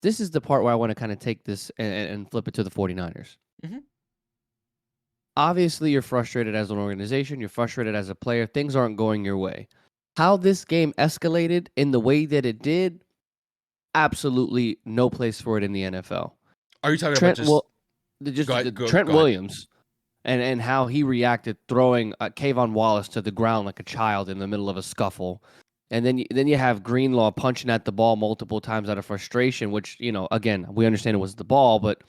this is the part where I want to kind of take this and flip it to the 49ers. Mhm. Obviously, you're frustrated as an organization, you're frustrated as a player, things aren't going your way. How this game escalated in the way that it did, absolutely no place for it in the NFL. Are you talking about Trent just will just go ahead, Trent go ahead. Williams and how he reacted throwing Kayvon Wallace to the ground like a child in the middle of a scuffle. And then you have Greenlaw punching at the ball multiple times out of frustration, which, again, we understand it was the ball, but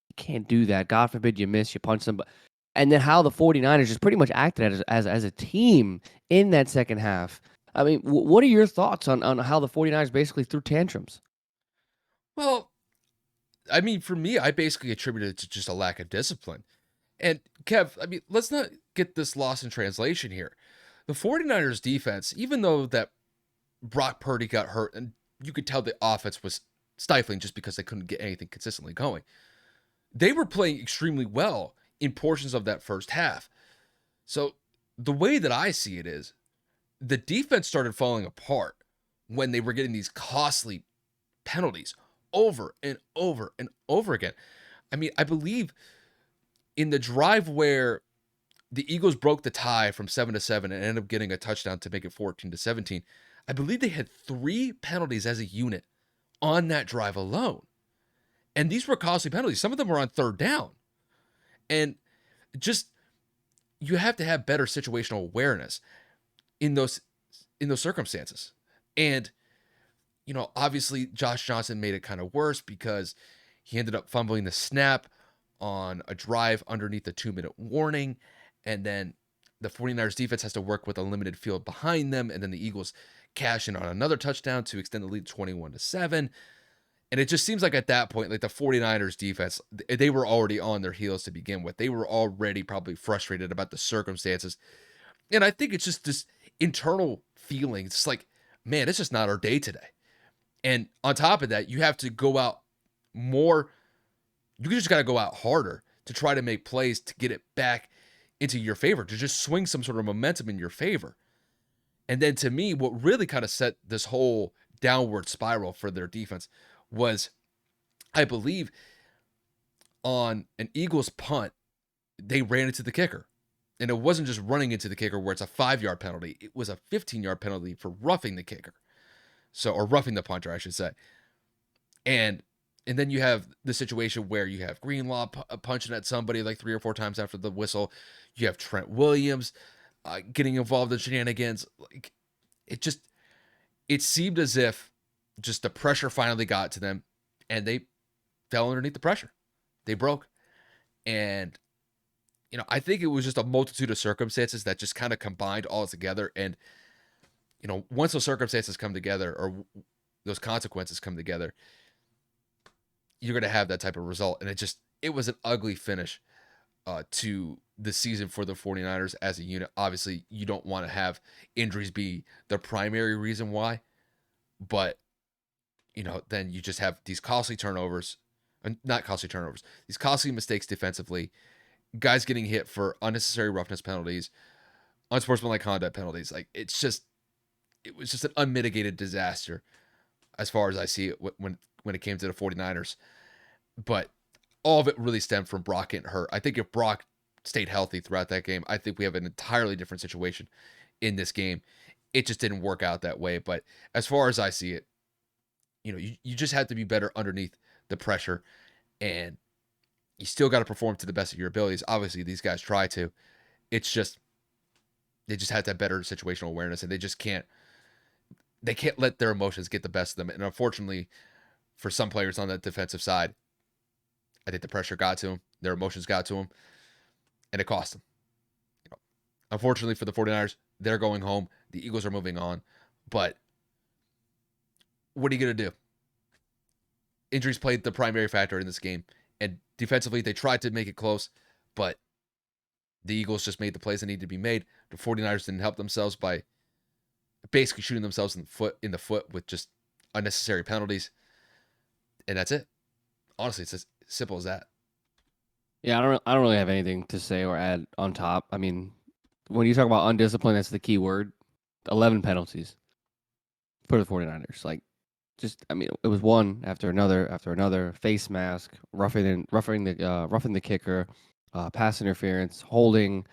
you can't do that. God forbid you miss, you punch somebody. And then how the 49ers just pretty much acted as a team in that second half. I mean, what are your thoughts on how the 49ers basically threw tantrums? Well, I mean, for me, I basically attribute it to just a lack of discipline. And Kev, I mean, let's not get this lost in translation here. The 49ers defense, even though that Brock Purdy got hurt and you could tell the offense was stifling just because they couldn't get anything consistently going, they were playing extremely well in portions of that first half. So the way that I see it is the defense started falling apart when they were getting these costly penalties over and over and over again. I mean, I believe in the drive where the Eagles broke the tie from 7-7 and ended up getting a touchdown to make it 14-17, I believe they had 3 penalties as a unit on that drive alone. And these were costly penalties. Some of them were on third down. And just you have to have better situational awareness in those circumstances. And obviously Josh Johnson made it kind of worse because he ended up fumbling the snap on a drive underneath the 2-minute warning. And then the 49ers defense has to work with a limited field behind them. And then the Eagles cash in on another touchdown to extend the lead 21-7. And it just seems like at that point, like the 49ers defense, they were already on their heels to begin with. They were already probably frustrated about the circumstances. And I think it's just this internal feeling. It's like, man, it's just not our day today. And on top of that, you have to go out more. You just got to go out harder to try to make plays to get it back into your favor, to just swing some sort of momentum in your favor. And then to me, what really kind of set this whole downward spiral for their defense was, I believe, on an Eagles punt, they ran into the kicker. And it wasn't just running into the kicker where it's a 5-yard penalty. It was a 15-yard penalty for roughing the kicker. So, or roughing the punter, I should say. And then you have the situation where you have Greenlaw punching at somebody like 3 or 4 times after the whistle. You have Trent Williams getting involved in shenanigans. Like it seemed as if just the pressure finally got to them, and they fell underneath the pressure. They broke, and I think it was just a multitude of circumstances that just kind of combined all together. And once those circumstances come together, or those consequences come together, you're going to have that type of result. And it was an ugly finish to the season for the 49ers as a unit. Obviously, you don't want to have injuries be the primary reason why, but then you just have these costly turnovers, not costly turnovers, these costly mistakes defensively, guys getting hit for unnecessary roughness penalties, unsportsmanlike conduct penalties. Like it was just an unmitigated disaster as far as I see it when it came to the 49ers. But all of it really stemmed from Brock getting hurt. I think if Brock stayed healthy throughout that game, I think we have an entirely different situation in this game. It just didn't work out that way. But as far as I see it, you just have to be better underneath the pressure, and you still got to perform to the best of your abilities. Obviously, these guys try to. It's just they just have to have better situational awareness, and they can't let their emotions get the best of them. And unfortunately, for some players on that defensive side, I think the pressure got to them, their emotions got to them, and it cost them. Unfortunately for the 49ers, they're going home. The Eagles are moving on. But what are you going to do? Injuries played the primary factor in this game. And defensively, they tried to make it close, but the Eagles just made the plays that needed to be made. The 49ers didn't help themselves by basically shooting themselves in the foot with just unnecessary penalties. And that's it. Honestly, it's as simple as that. Yeah, I don't really have anything to say or add on top. I mean, when you talk about undisciplined, that's the key word. 11 penalties for the 49ers. Like, just, I mean, it was one after another, face mask, roughing the kicker, pass interference, holding.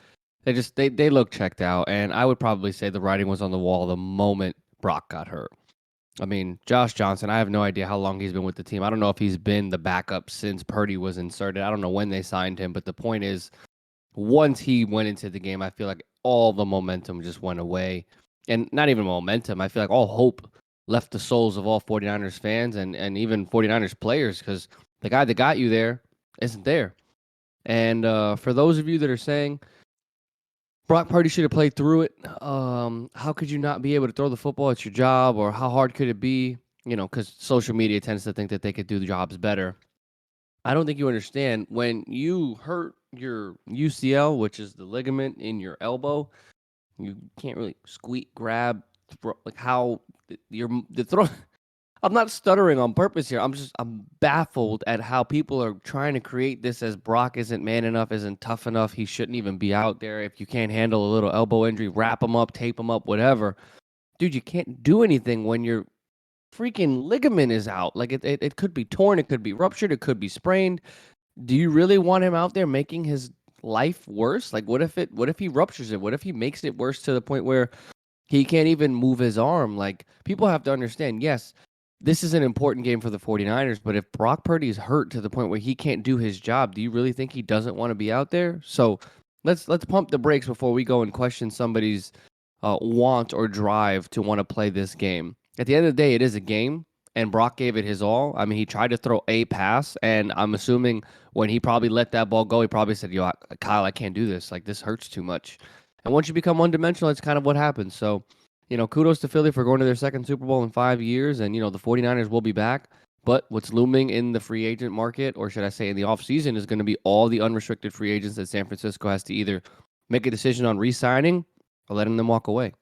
They look checked out, and I would probably say the writing was on the wall the moment Brock got hurt. I mean, Josh Johnson, I have no idea how long he's been with the team. I don't know if he's been the backup since Purdy was inserted. I don't know when they signed him, but the point is, once he went into the game, I feel like all the momentum just went away. And not even momentum. I feel like all hope left the souls of all 49ers fans and even 49ers players because the guy that got you there isn't there. And for those of you that are saying Brock Purdy should have played through it, how could you not be able to throw the football? It's your job, or how hard could it be? You know, because social media tends to think that they could do the jobs better. I don't think you understand when you hurt your UCL, which is the ligament in your elbow. You can't really squeak, grab, like how the throw. I'm not stuttering on purpose here. I'm baffled at how people are trying to create this as Brock isn't man enough, isn't tough enough. He shouldn't even be out there. If you can't handle a little elbow injury, wrap him up, tape him up, whatever. Dude, you can't do anything when your freaking ligament is out. Like it could be torn, it could be ruptured, it could be sprained. Do you really want him out there making his life worse? Like what if he ruptures it? What if he makes it worse to the point where he can't even move his arm? Like people have to understand, yes, this is an important game for the 49ers, but if Brock Purdy is hurt to the point where he can't do his job, do you really think he doesn't want to be out there? So let's pump the brakes before we go and question somebody's want or drive to want to play this game. At the end of the day, it is a game, and Brock gave it his all. I mean, he tried to throw a pass, and I'm assuming when he probably let that ball go, he probably said, "Yo, Kyle, I can't do this. Like, this hurts too much." And once you become one-dimensional, it's kind of what happens. So, kudos to Philly for going to their second Super Bowl in 5 years, and, the 49ers will be back. But what's looming in the free agent market, or should I say in the offseason, is going to be all the unrestricted free agents that San Francisco has to either make a decision on re-signing or letting them walk away.